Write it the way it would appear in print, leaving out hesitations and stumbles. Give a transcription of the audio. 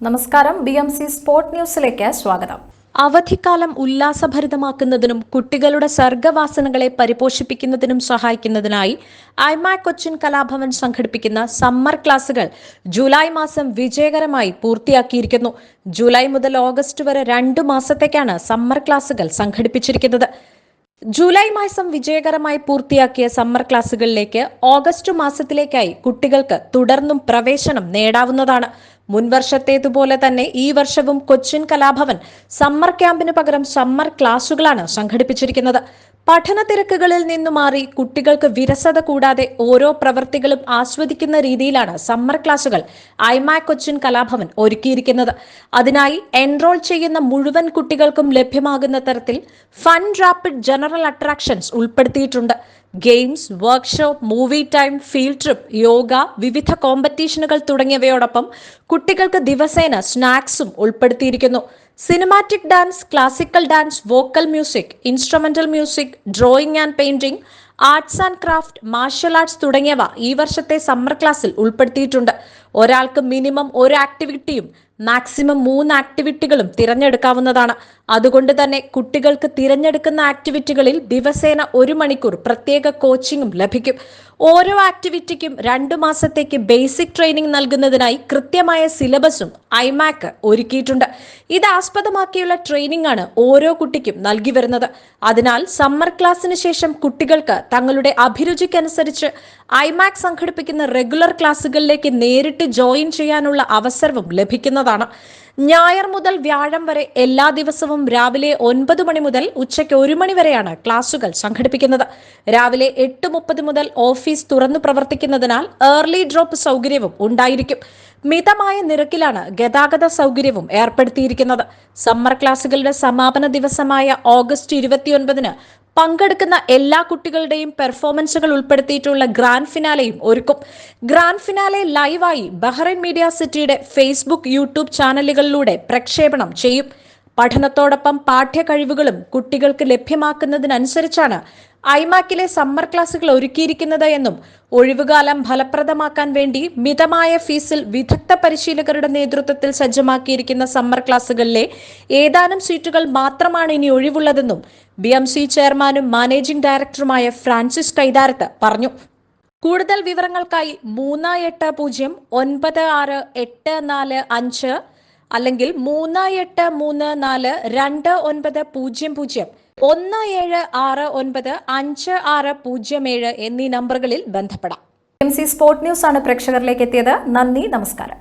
നമസ്കാരം. BMC sport ന്യൂസിലേക്ക് സ്വാഗതം. അവധിക്കാലം ഉല്ലാസഭരിതമാക്കുന്നതിനും കുട്ടികളുടെ സർഗവാസനകളെ പരിപോഷിപ്പിക്കുന്നതിനും സഹായിക്കുന്നതിനായി ഐമാക് കൊച്ചിൻ കലാഭവൻ സംഘടിപ്പിക്കുന്ന സമ്മർ ക്ലാസുകൾ ജൂലൈ മാസം വിജയകരമായി പൂർത്തിയാക്കിയിരിക്കുന്നു. ജൂലൈ മുതൽ ഓഗസ്റ്റ് വരെ 2 മാസത്തേക്കാണ് സമ്മർ ക്ലാസുകൾ സംഘടിപ്പിച്ചിരിക്കുന്നത്. ജൂലൈ മാസം വിജയകരമായി പൂർത്തിയാക്കിയ സമ്മർ ക്ലാസുകളിലേക്ക് ഓഗസ്റ്റ് മാസത്തിലേക്കായി കുട്ടികൾക്ക് തുടർന്നും പ്രവേശനം നേടാവുന്നതാണ്. മുൻവർഷത്തേതുപോലെ തന്നെ ഈ വർഷവും കൊച്ചിൻ കലാഭവൻ സമ്മർ ക്യാമ്പിന് പകരം സമ്മർ ക്ലാസുകളാണ് സംഘടിപ്പിച്ചിരിക്കുന്നത്. പഠന തിരക്കുകളിൽ നിന്നു മാറി കുട്ടികൾക്ക് വിരസത കൂടാതെ ഓരോ പ്രവൃത്തികളും ആസ്വദിക്കുന്ന രീതിയിലാണ് സമ്മർ ക്ലാസുകൾ ഐമാക് കൊച്ചിൻ കലാഭവൻ ഒരുക്കിയിരിക്കുന്നത്. അതിനായി എൻറോൾ ചെയ്യുന്ന മുഴുവൻ കുട്ടികൾക്കും ലഭ്യമാകുന്ന തരത്തിൽ ഫൺ റാപ്പിഡ് ജനറൽ അട്രാക്ഷൻസ് ഉൾപ്പെടുത്തിയിട്ടുണ്ട്. Games, workshop, movie time, field trip, yoga, വിവിധ കോമ്പറ്റീഷനുകൾ തുടങ്ങിയവയോടൊപ്പം കുട്ടികൾക്ക് ദിവസേന സ്നാക്സും ഉൾപ്പെടുത്തിയിരിക്കുന്നു. Cinematic dance, classical dance, vocal music, instrumental music, drawing and painting, arts and craft, martial arts തുടങ്ങിയവ ഈ വർഷത്തെ സമ്മർ ക്ലാസ്സിൽ ഉൾപ്പെടുത്തിയിട്ടുണ്ട്. ഒരാൾക്ക് മിനിമം 1 ആക്ടിവിറ്റിയും മാക്സിമം 3 ആക്ടിവിറ്റികളും തിരഞ്ഞെടുക്കാവുന്നതാണ്. അതുകൊണ്ട് തന്നെ കുട്ടികൾക്ക് തിരഞ്ഞെടുക്കുന്ന ആക്ടിവിറ്റികളിൽ ദിവസേന 1 മണിക്കൂർ പ്രത്യേക കോച്ചിങ്ങും ലഭിക്കും. ഓരോ ആക്ടിവിറ്റിക്കും 2 മാസത്തേക്ക് ബേസിക് ട്രെയിനിങ് നൽകുന്നതിനായി കൃത്യമായ സിലബസും ഐമാക് ഒരുക്കിയിട്ടുണ്ട്. ഇത് ആസ്പദമാക്കിയുള്ള ട്രെയിനിങ് ആണ് ഓരോ കുട്ടിക്കും നൽകി വരുന്നത്. അതിനാൽ സമ്മർ ക്ലാസ്സിന് ശേഷം കുട്ടികൾക്ക് തങ്ങളുടെ അഭിരുചിക്കനുസരിച്ച് ഐമാക് സംഘടിപ്പിക്കുന്ന റെഗുലർ ക്ലാസുകളിലേക്ക് നേരിട്ട് ജോയിൻ ചെയ്യാനുള്ള അവസരവും ലഭിക്കുന്നതാണ്. ഞായർ മുതൽ വ്യാഴം വരെ എല്ലാ ദിവസവും രാവിലെ 9 മണി മുതൽ ഉച്ചയ്ക്ക് 1 മണി വരെയാണ് ക്ലാസുകൾ സംഘടിപ്പിക്കുന്നത്. രാവിലെ 8:30 മുതൽ ഓഫീസ് തുറന്നു പ്രവർത്തിക്കുന്നതിനാൽ ഏർലി ഡ്രോപ്പ് സൗകര്യവും ഉണ്ടായിരിക്കും. മിതമായ നിരക്കിലാണ് ഗതാഗത സൗകര്യവും ഏർപ്പെടുത്തിയിരിക്കുന്നത്. സമ്മർ ക്ലാസുകളുടെ സമാപന ദിവസമായ ഓഗസ്റ്റ് 29-ന് പങ്കെടുക്കുന്ന എല്ലാ കുട്ടികളുടെയും പെർഫോമൻസുകൾ ഉൾപ്പെടുത്തിയിട്ടുള്ള ഗ്രാൻഡ് ഫിനാലെയും ഒരുക്കും. ഗ്രാൻഡ് ഫിനാലെ ലൈവായി ബഹ്റൈൻ മീഡിയ സിറ്റിയുടെ ഫേസ്ബുക്ക്, യൂട്യൂബ് ചാനലുകളിലൂടെ പ്രക്ഷേപണം ചെയ്യും. പഠനത്തോടൊപ്പം പാഠ്യ കഴിവുകളും കുട്ടികൾക്ക് ലഭ്യമാക്കുന്നതിനനുസരിച്ചാണ് ഐമാക്കിലെ സമ്മർ ക്ലാസുകൾ ഒരുക്കിയിരിക്കുന്നത് എന്നും ഒഴിവുകാലം ഫലപ്രദമാക്കാൻ വേണ്ടി മിതമായ ഫീസിൽ വിദഗ്ധ പരിശീലകരുടെ നേതൃത്വത്തിൽ സജ്ജമാക്കിയിരിക്കുന്ന സമ്മർ ക്ലാസുകളിലെ ഏതാനും സീറ്റുകൾ മാത്രമാണ് ഇനി ഒഴിവുള്ളതെന്നും BMC ചെയർമാനും മാനേജിംഗ് ഡയറക്ടറുമായ ഫ്രാൻസിസ് കൈതാരത്ത് പറഞ്ഞു. കൂടുതൽ വിവരങ്ങൾക്കായി 383484 അല്ലെങ്കിൽ 38342900 17695607 എന്നീ നമ്പറുകളിൽ ബന്ധപ്പെടാം. BMC സ്പോർട് ന്യൂസ് ആണ് പ്രേക്ഷകരിലേക്ക് എത്തിയത്. നന്ദി, നമസ്കാരം.